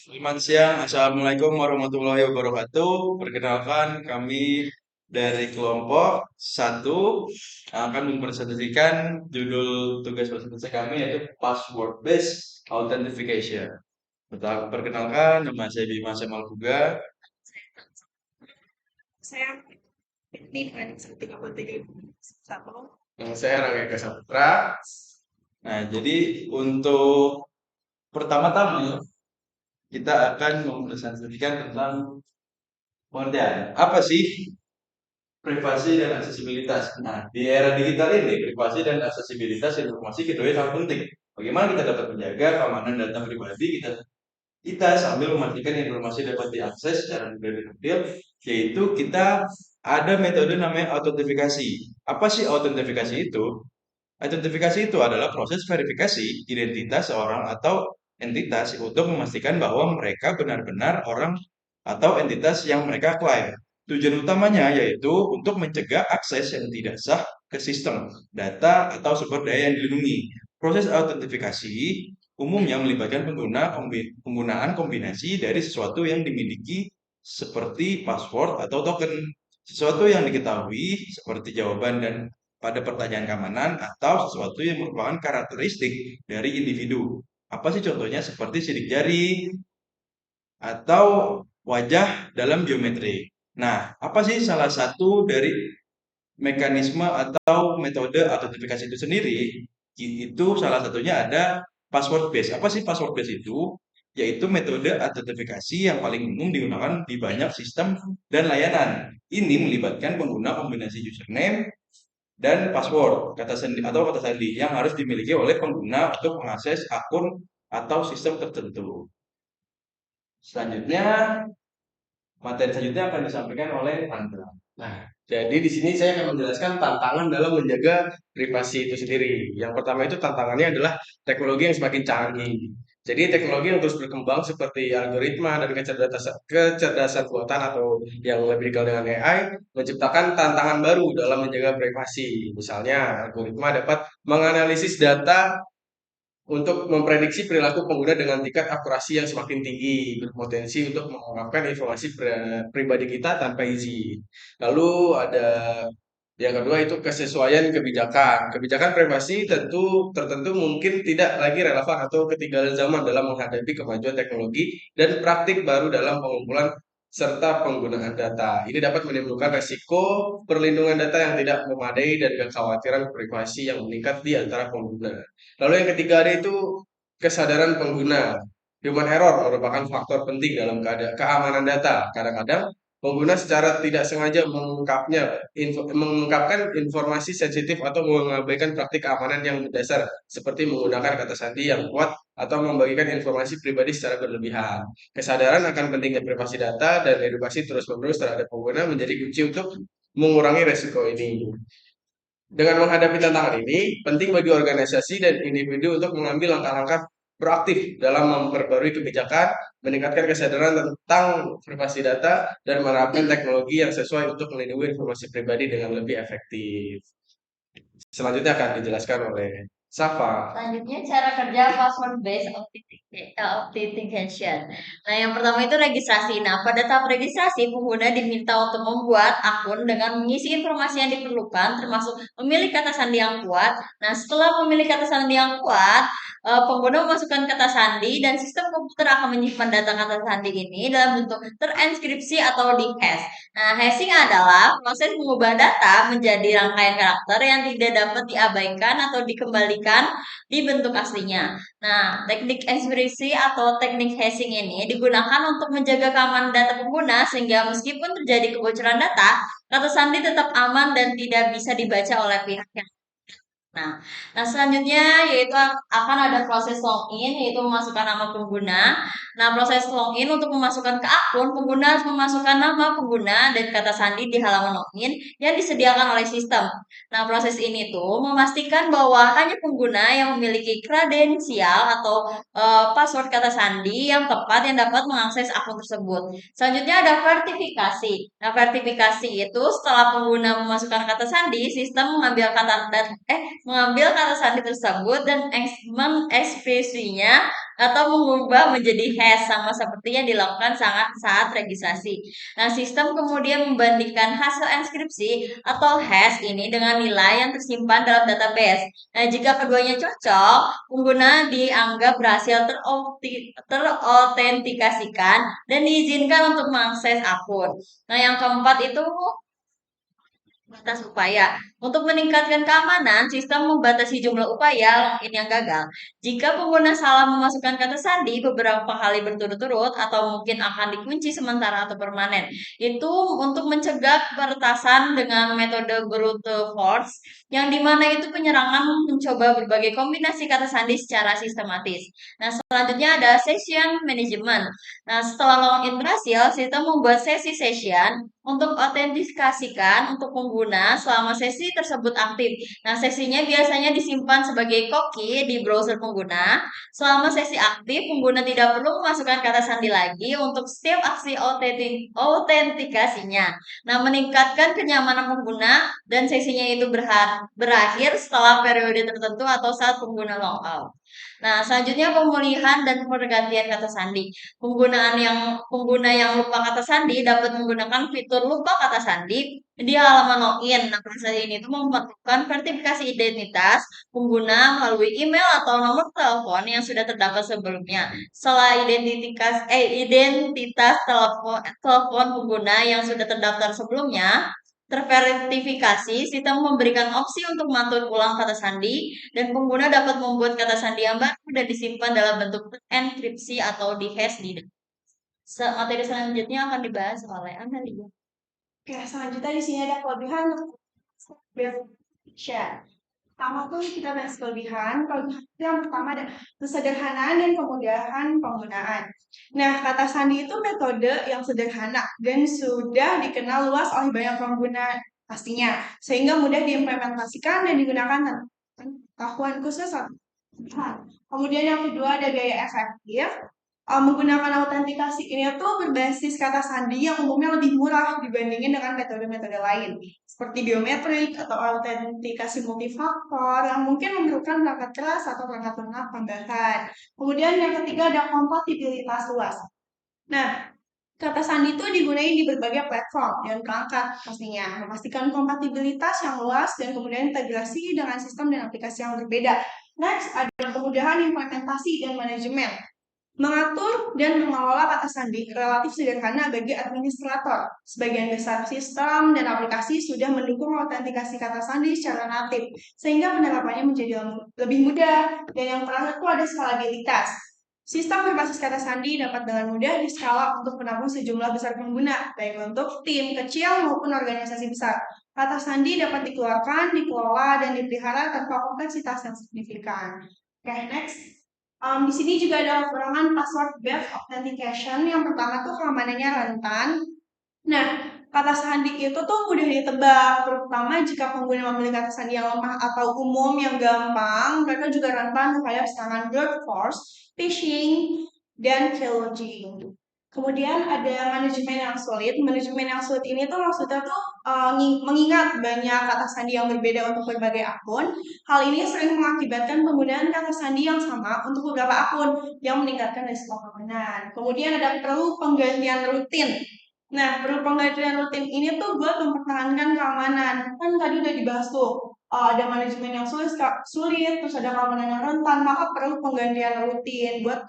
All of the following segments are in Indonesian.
Selamat siang, Assalamualaikum warahmatullahi wabarakatuh. Perkenalkan, kami dari kelompok satu akan mempresentasikan judul tugas presentasi kami yaitu Password Based Authentication. Perkenalkan, nama saya Bima Semal Puga. Saya ini kan 1,31. Nama saya Rangga Saputra. Nah, jadi untuk pertama-tama kita akan mempresentasikan tentang pengertian apa sih privasi dan aksesibilitas. Nah, di era digital ini, privasi dan aksesibilitas informasi keduanya sangat penting. Bagaimana kita dapat menjaga keamanan data pribadi kita sambil memastikan informasi dapat diakses secara mudah dan adil, yaitu kita ada metode namanya autentifikasi. Apa sih autentifikasi itu? Autentifikasi itu adalah proses verifikasi identitas seorang atau entitas untuk memastikan bahwa mereka benar-benar orang atau entitas yang mereka klaim. Tujuan utamanya yaitu untuk mencegah akses yang tidak sah ke sistem, data, atau sumber daya yang dilindungi. Proses autentifikasi umumnya melibatkan penggunaan kombinasi dari sesuatu yang dimiliki seperti password atau token, sesuatu yang diketahui seperti jawaban dan pada pertanyaan keamanan atau sesuatu yang merupakan karakteristik dari individu. Apa sih contohnya seperti sidik jari atau wajah dalam biometrik. Nah, apa sih salah satu dari mekanisme atau metode autentifikasi itu sendiri? Itu salah satunya ada password base. Apa sih password base itu? Yaitu metode autentifikasi yang paling umum digunakan di banyak sistem dan layanan. Ini melibatkan pengguna kombinasi username dan password kata sandi yang harus dimiliki oleh pengguna untuk mengakses akun atau sistem tertentu. Selanjutnya, materi selanjutnya akan disampaikan oleh Andra. Nah, jadi di sini saya akan menjelaskan tantangan dalam menjaga privasi itu sendiri. Yang pertama itu tantangannya adalah teknologi yang semakin canggih. Jadi teknologi yang terus berkembang seperti algoritma dan kecerdasan buatan atau yang lebih dikenal dengan AI menciptakan tantangan baru dalam menjaga privasi. Misalnya, algoritma dapat menganalisis data untuk memprediksi perilaku pengguna dengan tingkat akurasi yang semakin tinggi, berpotensi untuk mengungkapkan informasi pribadi kita tanpa izin. Lalu ada yang kedua itu kesesuaian kebijakan. Kebijakan privasi tertentu mungkin tidak lagi relevan atau ketinggalan zaman dalam menghadapi kemajuan teknologi dan praktik baru dalam pengumpulan serta penggunaan data. Ini dapat menimbulkan resiko perlindungan data yang tidak memadai dan kekhawatiran privasi yang meningkat di antara pengguna. Lalu yang ketiga ada itu kesadaran pengguna. Human error merupakan faktor penting dalam keamanan data. Kadang-kadang pengguna secara tidak sengaja mengungkapkan informasi sensitif atau mengabaikan praktik keamanan yang mendasar seperti menggunakan kata sandi yang kuat atau membagikan informasi pribadi secara berlebihan. Kesadaran akan pentingnya privasi data dan edukasi terus-menerus terhadap pengguna menjadi kunci untuk mengurangi resiko ini. Dengan menghadapi tantangan ini, penting bagi organisasi dan individu untuk mengambil langkah-langkah proaktif dalam memperbarui kebijakan, meningkatkan kesadaran tentang privasi data, dan menerapkan teknologi yang sesuai untuk melindungi informasi pribadi dengan lebih efektif. Selanjutnya akan dijelaskan oleh Safa. Selanjutnya cara kerja password based authentication. Nah, yang pertama itu registrasi. Nah, pada tahap registrasi, pengguna diminta untuk membuat akun dengan mengisi informasi yang diperlukan, termasuk memilih kata sandi yang kuat. Nah, setelah memilih kata sandi yang kuat, pengguna memasukkan kata sandi dan sistem komputer akan menyimpan data kata sandi ini dalam bentuk terinskripsi atau di hash. Nah, hashing adalah proses mengubah data menjadi rangkaian karakter yang tidak dapat diabaikan atau dikembalikan di bentuk aslinya. Nah, teknik inskripsi atau teknik hashing ini digunakan untuk menjaga keamanan data pengguna sehingga meskipun terjadi kebocoran data, kata sandi tetap aman dan tidak bisa dibaca oleh pihak yang. Nah, selanjutnya yaitu akan ada proses login, yaitu memasukkan nama pengguna. Nah, proses login untuk memasukkan ke akun, pengguna harus memasukkan nama pengguna dan kata sandi di halaman login yang disediakan oleh sistem. Nah, proses ini tuh memastikan bahwa hanya pengguna yang memiliki kredensial atau password kata sandi yang tepat yang dapat mengakses akun tersebut. Selanjutnya ada verifikasi. Nah, verifikasi itu setelah pengguna memasukkan kata sandi, sistem mengambil kata sandi tersebut dan mengekspresinya atau mengubah menjadi hash sama seperti yang dilakukan saat registrasi. Nah, sistem kemudian membandingkan hasil enskripsi atau hash ini dengan nilai yang tersimpan dalam database. Nah, jika keduanya cocok, pengguna dianggap berhasil terautentikasikan dan diizinkan untuk mengakses akun. Nah, yang keempat itu batas upaya. Untuk meningkatkan keamanan, sistem membatasi jumlah upaya login yang gagal. Jika pengguna salah memasukkan kata sandi beberapa kali berturut-turut atau mungkin akan dikunci sementara atau permanen. Itu untuk mencegah peretasan dengan metode brute force, yang dimana itu penyerangan mencoba berbagai kombinasi kata sandi secara sistematis. Nah, selanjutnya ada session management. Nah, setelah login berhasil, sistem membuat sesi session untuk autentikasikan untuk pengguna selama sesi tersebut aktif. Nah, sesinya biasanya disimpan sebagai cookie di browser pengguna. Selama sesi aktif, pengguna tidak perlu memasukkan kata sandi lagi untuk setiap aksi autentikasinya. Nah, meningkatkan kenyamanan pengguna dan sesinya itu berakhir setelah periode tertentu atau saat pengguna logout. Nah, selanjutnya pemulihan dan pergantian kata sandi. Pengguna yang lupa kata sandi dapat menggunakan fitur lupa kata sandi di halaman login. Nah, proses ini tuh memerlukan verifikasi identitas pengguna melalui email atau nomor telepon yang sudah terdapat sebelumnya. Setelah identitas telepon pengguna yang sudah terdaftar sebelumnya terverifikasi, sistem memberikan opsi untuk mengatur ulang kata sandi dan pengguna dapat membuat kata sandi yang baru dan disimpan dalam bentuk enkripsi atau di hash di materi selanjutnya akan dibahas oleh Analia. Oke, selanjutnya di sini ada kelebihan share. Pertama tuh kita bahas kelebihan. Kelebihan yang pertama ada kesederhanaan dan kemudahan penggunaan. Nah, kata sandi itu metode yang sederhana dan sudah dikenal luas oleh banyak pengguna pastinya, sehingga mudah diimplementasikan dan digunakan pengetahuan khusus. Kemudian yang kedua ada gaya efektif. Menggunakan autentikasi ini tuh berbasis kata sandi yang umumnya lebih murah dibandingin dengan metode-metode lain seperti biometrik atau autentikasi multifaktor yang mungkin memerlukan perangkat keras atau perangkat lunak tambahan. Kemudian yang ketiga ada kompatibilitas luas. Nah, kata sandi itu digunakan di berbagai platform dan perangkat pastinya, memastikan kompatibilitas yang luas dan kemudian integrasi dengan sistem dan aplikasi yang berbeda. Next, ada kemudahan implementasi dan manajemen. Mengatur dan mengelola kata sandi relatif sederhana bagi administrator. Sebagian besar sistem dan aplikasi sudah mendukung autentikasi kata sandi secara natif, sehingga penerapannya menjadi lebih mudah. Dan yang terakhir itu ada skalabilitas. Sistem berbasis kata sandi dapat dengan mudah diskala untuk menampung sejumlah besar pengguna, baik untuk tim kecil maupun organisasi besar. Kata sandi dapat dikeluarkan, dikelola, dan dipelihara tanpa kompleksitas yang signifikan. Oke, next. Di sini juga ada kekurangan password-based authentication. Yang pertama tuh keamanannya rentan. Nah, kata sandi itu tuh mudah ditebak, terutama jika pengguna memiliki kata sandi yang lemah atau umum yang gampang. Mereka juga rentan terhadap serangan brute force, phishing, dan pillaging. Kemudian ada manajemen yang sulit. Manajemen yang sulit ini tuh maksudnya tuh mengingat banyak kata sandi yang berbeda untuk berbagai akun. Hal ini sering mengakibatkan penggunaan kata sandi yang sama untuk beberapa akun yang meningkatkan risiko keamanan. Kemudian ada perlu penggantian rutin. Nah, perlu penggantian rutin ini tuh buat mempertahankan keamanan. Kan tadi udah dibahas tuh, ada manajemen yang sulit, terus ada keamanan yang rentan, maka perlu penggantian rutin buat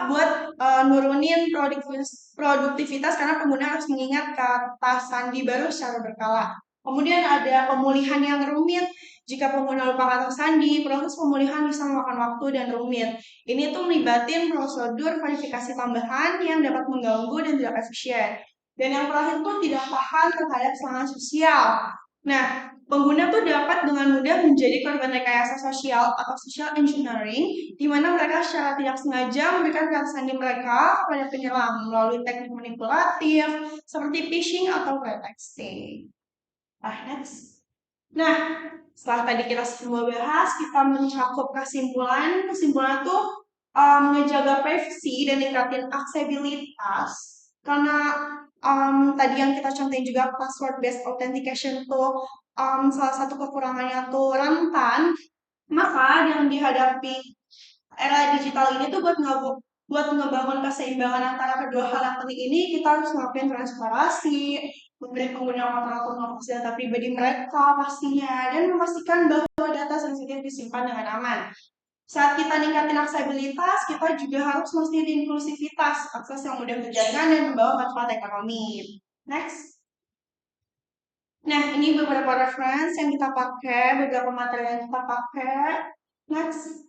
buat nurunin produktivitas karena pengguna harus mengingat kata sandi baru secara berkala. Kemudian ada pemulihan yang rumit. Jika pengguna lupa kata sandi, proses pemulihan bisa memakan waktu dan rumit. Ini tuh melibatin prosedur verifikasi tambahan yang dapat mengganggu dan tidak efisien. Dan yang terakhir tuh tidak tahan terhadap serangan sosial. Nah, pengguna tuh dapat dengan mudah menjadi korban rekayasa sosial atau social engineering, di mana mereka secara tidak sengaja memberikan kata sandi mereka kepada penyerang melalui teknik manipulatif seperti phishing atau pretexting. Next. Nah, setelah tadi kita semua bahas, kita mencakup kesimpulan. Kesimpulan tuh menjaga privasi dan meningkatkan aksesibilitas. Karena tadi yang kita contohin juga password based authentication tuh salah satu kekurangannya tuh rentan Maka yang dihadapi era digital ini tuh buat ngebangun keseimbangan antara kedua hal yang penting ini, kita harus ngelakuin transparansi, memberi pengguna kontrol teknologi data pribadi mereka pastinya, dan memastikan bahwa data sensitif disimpan dengan aman. Saat kita ningkatin aksesibilitas, kita juga harus mastiin inklusivitas, akses yang mudah berjalan dan membawa manfaat ekonomi. Next. Nah, ini beberapa reference yang kita pakai, beberapa materi yang kita pakai. Next.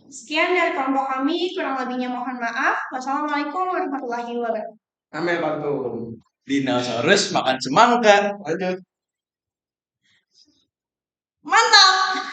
Sekian dari kelompok kami, kurang lebihnya mohon maaf. Wassalamualaikum warahmatullahi wabarakatuh. Amel Pantum. Dinosaurus makan semangka. Lanjut. Mantap!